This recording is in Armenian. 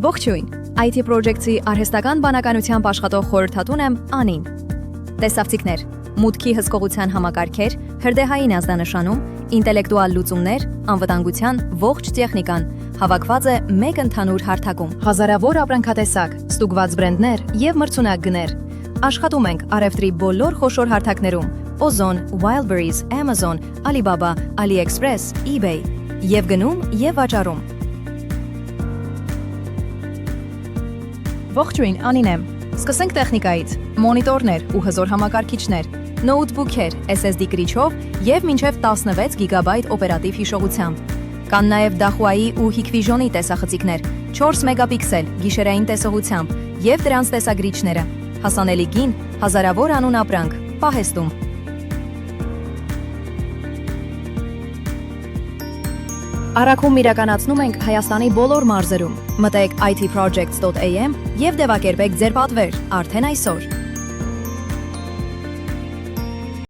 Ողջույն, IT Project-ի արհեստական բանականությամբ աշխատող խորհրդատուն եմ Անին։ Տեսավցիկներ, մուտքի հսկողության համակարգեր, հրդեհային ազդանշանում, ինտելեկտուալ լուծումներ, անվտանգության ողջ տեխնիկան հավաքված է մեկ ընդհանուր հարթակում։ Հազարավոր ապրանքատեսակ, ստուգված բրենդներ եւ մրցունակ գներ։ Աշխատում ենք RF3 բոլոր խոշոր հարթակներում՝ Ozon, Wildberries, Amazon, Alibaba, AliExpress, eBay, եւ գնում եւ վաճառում։ Ողջույն, Անին եմ։ Սկսենք տեխնիկայից։ Մոնիտորներ ու հզոր համակարգիչներ, նոութբուքեր SSD կրիչով եւ մինչեւ 16 GB օպերատիվ հիշողությամբ։ Կան նաեւ Dahua-ի ու Hikvision-ի տեսախցիկներ, 4 մեգապիքսել գիշերային տեսողությամբ եւ դրանց տեսագրիչները։ Հասանելի գին, հազարավոր անուն ապրանք, պահեստում։ Առաքում իրականացնում ենք Հայաստանի բոլոր մարզերում։ Մտեք itprojects.am եւ դեպակերպեք ձեր պատվեր արդեն այսօր։